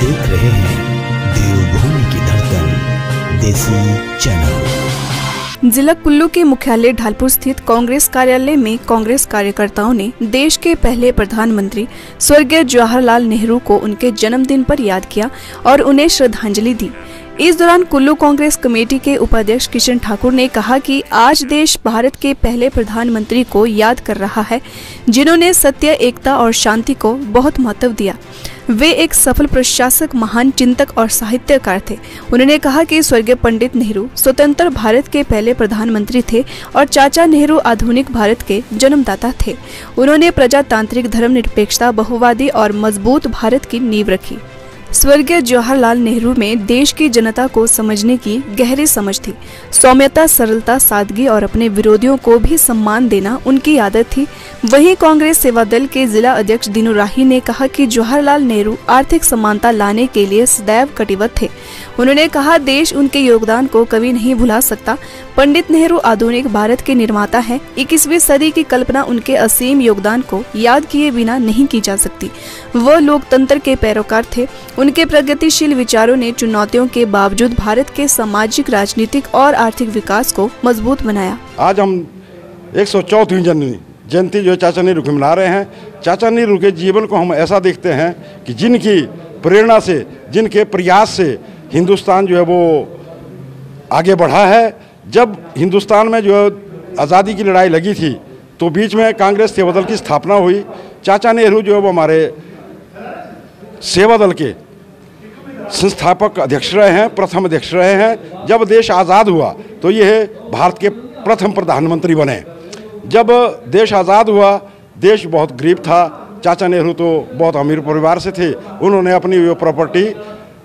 देख रहे हैं देवभूमि की धड़कन देसी चैनल। जिला कुल्लू के मुख्यालय ढालपुर स्थित कांग्रेस कार्यालय में कांग्रेस कार्यकर्ताओं ने देश के पहले प्रधानमंत्री स्वर्गीय जवाहरलाल नेहरू को उनके जन्मदिन पर याद किया और उन्हें श्रद्धांजलि दी। इस दौरान कुल्लू कांग्रेस कमेटी के उपाध्यक्ष किशन ठाकुर ने कहा कि आज देश भारत के पहले प्रधानमंत्री को याद कर रहा है, जिन्होंने सत्य, एकता और शांति को बहुत महत्व दिया। वे एक सफल प्रशासक, महान चिंतक और साहित्यकार थे। उन्होंने कहा कि स्वर्गीय पंडित नेहरू स्वतंत्र भारत के पहले प्रधानमंत्री थे और चाचा नेहरू आधुनिक भारत के जन्मदाता थे। उन्होंने प्रजातांत्रिक, धर्मनिरपेक्षता, बहुवादी और मजबूत भारत की नींव रखी। स्वर्गीय जवाहरलाल नेहरू में देश की जनता को समझने की गहरी समझ थी। सौम्यता, सरलता, सादगी और अपने विरोधियों को भी सम्मान देना उनकी आदत थी। वहीं कांग्रेस सेवा दल के जिला अध्यक्ष दीनू राही ने कहा कि जवाहरलाल नेहरू आर्थिक समानता लाने के लिए सदैव कटिबद्ध थे। उन्होंने कहा, देश उनके योगदान को कभी नहीं भुला सकता। पंडित नेहरू आधुनिक भारत के निर्माता हैं। 21वीं सदी की कल्पना उनके असीम योगदान को याद किए बिना नहीं की जा सकती। वह लोकतंत्र के पैरोकार थे। उनके प्रगतिशील विचारों ने चुनौतियों के बावजूद भारत के सामाजिक, राजनीतिक और आर्थिक विकास को मजबूत बनाया। आज हम 104वीं जयंती जो चाचा नेहरू की मना रहे हैं। चाचा नेहरू के जीवन को हम ऐसा देखते हैं कि जिनकी प्रेरणा से, जिनके प्रयास से हिंदुस्तान जो है वो आगे बढ़ा है। जब हिंदुस्तान में जो आज़ादी की लड़ाई लगी थी तो बीच में कांग्रेस सेवा दल की स्थापना हुई। चाचा नेहरू जो है वो हमारे सेवा दल के संस्थापक अध्यक्ष रहे हैं, प्रथम अध्यक्ष रहे हैं। जब देश आज़ाद हुआ तो ये भारत के प्रथम प्रधानमंत्री बने। जब देश आज़ाद हुआ, देश बहुत गरीब था। चाचा नेहरू तो बहुत अमीर परिवार से थे। उन्होंने अपनी वो प्रॉपर्टी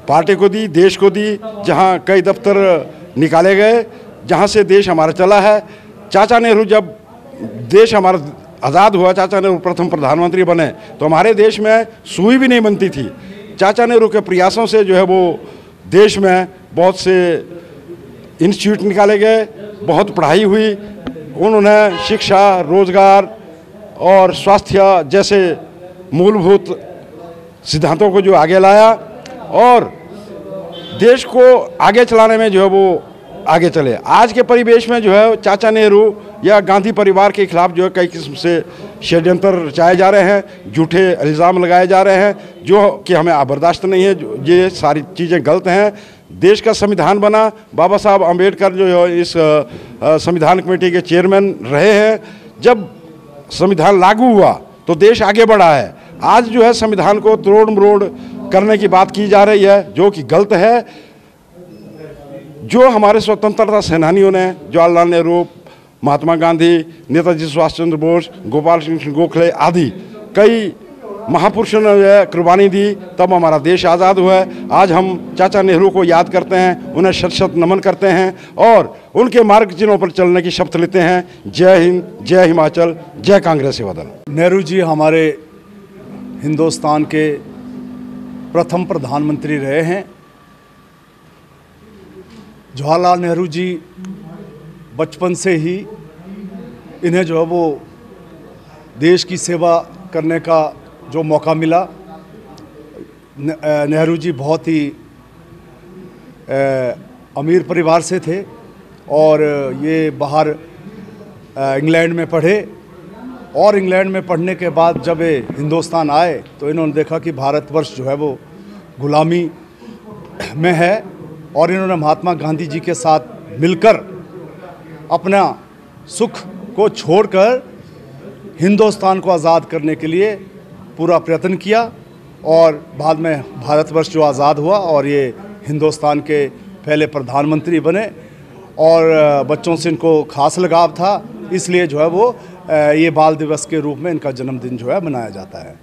पार्टी को दी, देश को दी, जहाँ कई दफ्तर निकाले गए, जहाँ से देश हमारा चला है। चाचा नेहरू जब देश हमारा आज़ाद हुआ, चाचा नेहरू प्रथम प्रधानमंत्री बने तो हमारे देश में सुई भी नहीं बनती थी। चाचा नेहरू के प्रयासों से जो है वो देश में बहुत से इंस्टीट्यूट निकाले गए, बहुत पढ़ाई हुई। उन्होंने शिक्षा, रोजगार और स्वास्थ्य जैसे मूलभूत सिद्धांतों को जो आगे लाया और देश को आगे चलाने में जो है वो आगे चले। आज के परिवेश में जो है चाचा नेहरू या गांधी परिवार के खिलाफ जो है कई किस्म से षड्यंत्र रचाए जा रहे हैं, झूठे इल्ज़ाम लगाए जा रहे हैं, जो कि हमें बर्दाश्त नहीं है। ये सारी चीज़ें गलत हैं। देश का संविधान बना, बाबा साहब अम्बेडकर जो है इस संविधान कमेटी के चेयरमैन रहे हैं। जब संविधान लागू हुआ तो देश आगे बढ़ा है। आज जो है संविधान को तोड़ मरोड़ करने की बात की जा रही है, जो कि गलत है। जो हमारे स्वतंत्रता सेनानियों ने, जवाहरलाल नेहरू, महात्मा गांधी, नेताजी सुभाष चंद्र बोस, गोपाल कृष्ण गोखले आदि कई महापुरुषों ने कुर्बानी दी, तब हमारा देश आज़ाद हुआ है। आज हम चाचा नेहरू को याद करते हैं, उन्हें शत शत नमन करते हैं और उनके मार्ग चिन्हों पर चलने की शपथ लेते हैं। जय हिंद, जय हिमाचल, जय कांग्रेस सेवा दल। नेहरू जी हमारे हिंदुस्तान के प्रथम प्रधानमंत्री रहे हैं। जवाहरलाल नेहरू जी बचपन से ही इन्हें जो है वो देश की सेवा करने का जो मौका मिला। नेहरू जी बहुत ही अमीर परिवार से थे और ये बाहर इंग्लैंड में पढ़े और इंग्लैंड में पढ़ने के बाद जब ये हिंदुस्तान आए तो इन्होंने देखा कि भारतवर्ष जो है वो गुलामी में है और इन्होंने महात्मा गांधी जी के साथ मिलकर अपना सुख को छोड़कर हिंदुस्तान को आज़ाद करने के लिए पूरा प्रयत्न किया और बाद में भारतवर्ष जो आज़ाद हुआ और ये हिंदुस्तान के पहले प्रधानमंत्री बने और बच्चों से इनको खास लगाव था, इसलिए जो है वो ये बाल दिवस के रूप में इनका जन्मदिन जो है मनाया जाता है।